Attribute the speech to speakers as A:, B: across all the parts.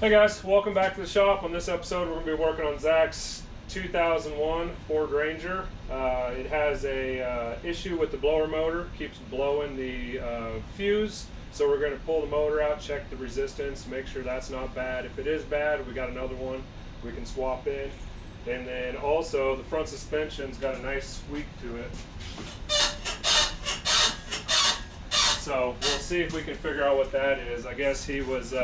A: Hey guys, welcome back to the shop. On this episode we're going to be working on Zach's 2001 Ford Ranger. It has a issue with the blower motor, keeps blowing the fuse, so we're going to pull the motor out, check the resistance, make sure that's not bad. If it is bad, we got another one we can swap in. And then also the front suspension's got a nice squeak to it. So we'll see if we can figure out what that is. I guess he was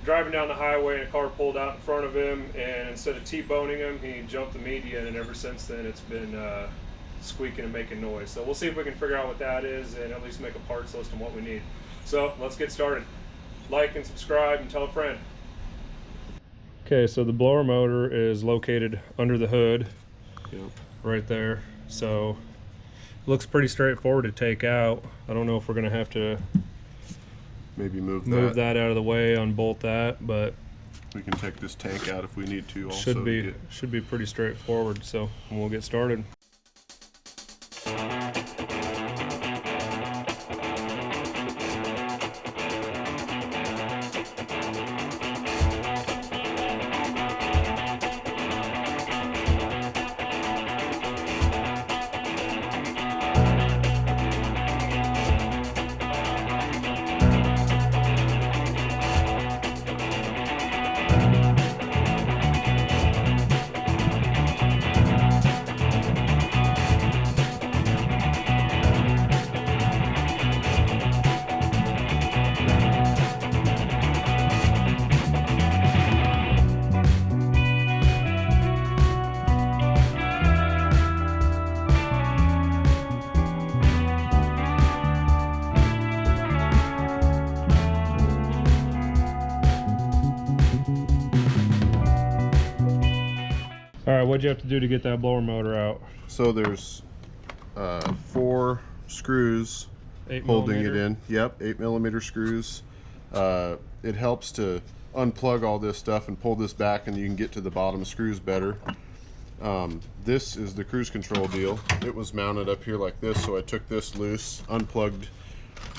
A: driving down the highway and a car pulled out in front of him, and instead of T-boning him, he jumped the median, and ever since then it's been squeaking and making noise. So we'll see if we can figure out what that is and at least make a parts list on what we need. So let's get started. Like and subscribe and tell a friend. Okay, so the blower motor is located under the hood. Yep. Right there. So it looks pretty straightforward to take out. I don't know if we're gonna have to
B: maybe move
A: that out of the way, unbolt that, but
B: we can take this tank out if we need to. Also
A: should be pretty straightforward. So we'll get started. All right, what'd you have to do to get that blower motor out?
B: So there's 4 screws holding it in. Yep, 8mm screws. It helps to unplug all this stuff and pull this back, and you can get to the bottom screws better. This is the cruise control deal. It was mounted up here like this, so I took this loose, unplugged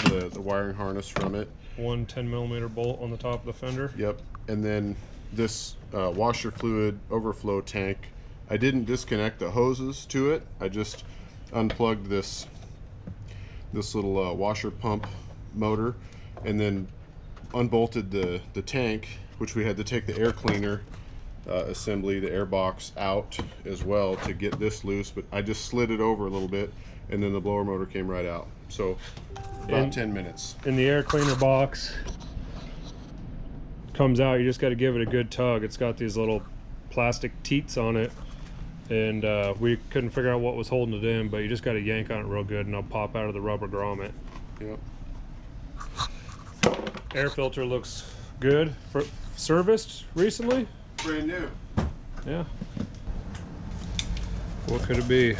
B: the wiring harness from it.
A: One 10mm bolt on the top of the fender.
B: Yep, and then this washer fluid overflow tank, I didn't disconnect the hoses to it. I just unplugged this little washer pump motor, and then unbolted the tank, which we had to take the air cleaner assembly, the air box out as well to get this loose, but I just slid it over a little bit, and then the blower motor came right out. So about 10 minutes.
A: In the air cleaner box comes out, you just got to give it a good tug. It's got these little plastic teats on it, and we couldn't figure out what was holding it in, but you just got to yank on it real good and it'll pop out of the rubber grommet.
B: Yep.
A: Air filter looks good. Serviced recently?
B: Brand new.
A: Yeah. What could it be?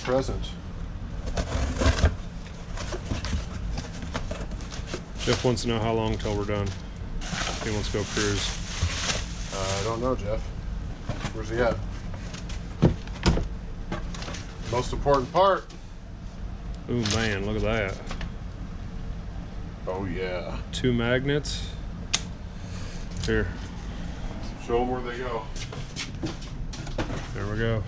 B: Present.
A: Jeff wants to know how long till we're done. He wants to go cruise.
B: I don't know, Jeff. Where's he at? Most important part.
A: Ooh man, look at that.
B: Oh yeah.
A: 2 magnets. Here.
B: Show them where they go.
A: There we go.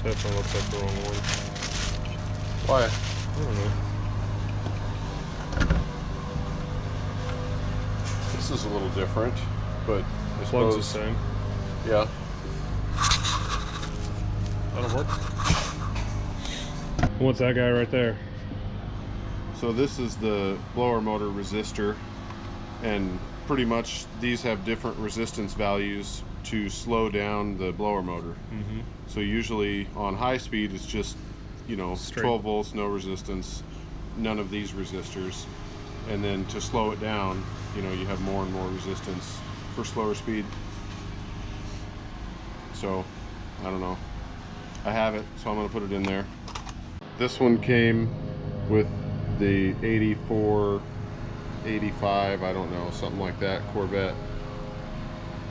A: Definitely looks like the wrong one.
B: Why?
A: I don't know.
B: This is a little different, but I
A: Plug's the
B: suppose
A: same.
B: yeah.
A: That'll work. What's that guy right there?
B: So this is the blower motor resistor, and pretty much these have different resistance values to slow down the blower motor.
A: Mm-hmm.
B: So usually on high speed it's just, you know,
A: straight
B: 12 volts, no resistance, none of these resistors. And then to slow it down, you know, you have more and more resistance for slower speed. So I don't know, I have it, so I'm gonna put it in there. This one came with the 84, 85, I don't know, something like that, Corvette.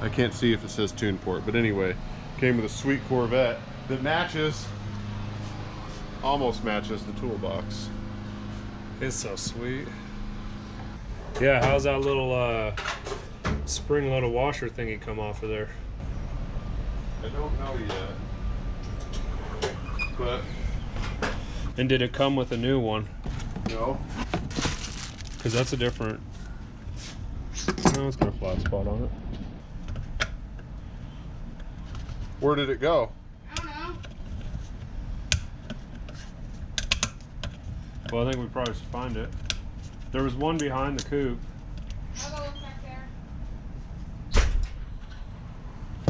B: I can't see if it says tune port, but anyway, came with a sweet Corvette that matches almost matches the toolbox.
A: It's so sweet. Yeah, how's that little spring-loaded washer thingy come off of there?
B: I don't know yet, but...
A: And did it come with a new one?
B: No.
A: Because that's a different... No, it's got a flat spot on it.
B: Where did it go?
C: I don't know.
A: Well, I think we probably should find it. There was one behind the coupe.
C: I'll go look back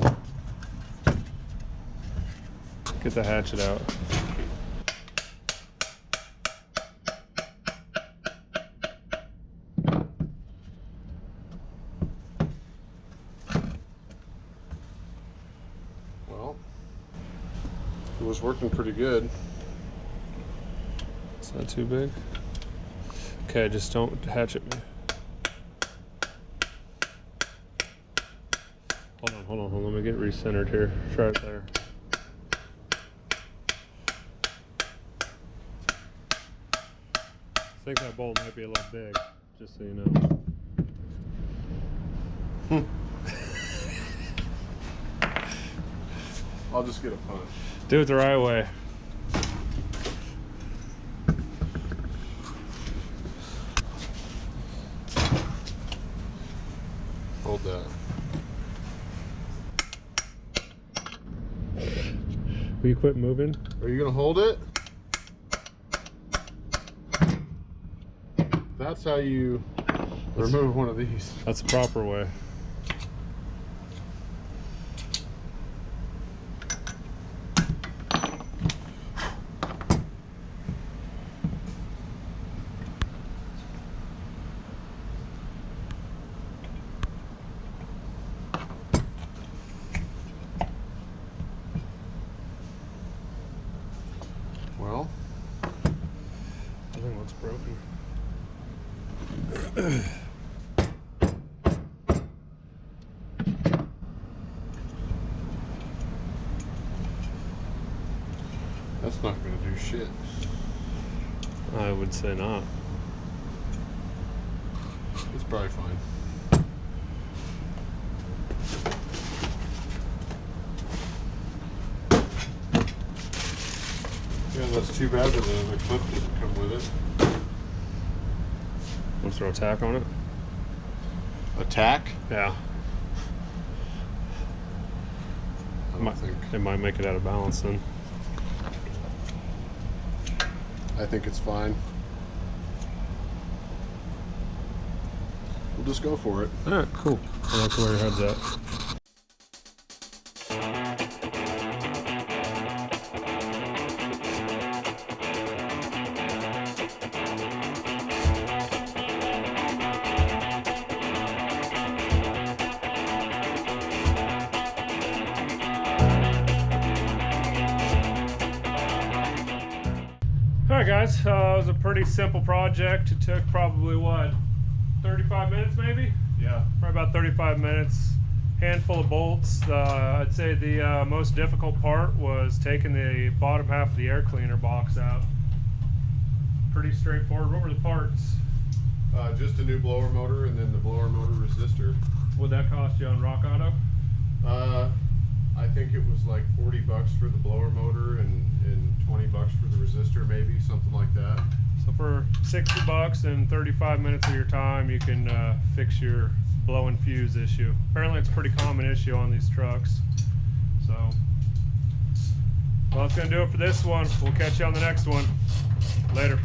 C: there.
A: Get the hatchet out.
B: Well, it was working pretty good.
A: It's not too big. Okay, just don't hatchet me. Hold on. Let me get recentered here. Try it there. I think that bolt might be a little big, just so you know.
B: I'll just get a punch.
A: Do it the right way.
B: Hold that.
A: Will you quit moving?
B: Are you gonna hold it? That's how you remove one of these.
A: That's the proper way.
B: Well,
A: I think looks broken.
B: that's not gonna do shit.
A: I would say not.
B: It's probably fine. Yeah, that's too bad that the clip didn't come with it.
A: Want to throw a tack on it?
B: A tack?
A: Yeah.
B: I don't think.
A: It might make it out of balance then.
B: I think it's fine. We'll just go for it.
A: Alright, cool. I like where your head's at. Alright guys, it was a pretty simple project. It took probably what, 35 minutes maybe?
B: Yeah.
A: Probably about 35 minutes. Handful of bolts. I'd say the most difficult part was taking the bottom half of the air cleaner box out. Pretty straightforward. What were the parts?
B: Just a new blower motor and then the blower motor resistor.
A: What'd that cost you on Rock Auto?
B: I think it was like 40 bucks for the blower motor and 20 bucks for the resistor, maybe something like that.
A: So for 60 bucks and 35 minutes of your time, you can fix your blowing fuse issue. Apparently it's a pretty common issue on these trucks. So, well, that's gonna do it for this one. We'll catch you on the next one. Later.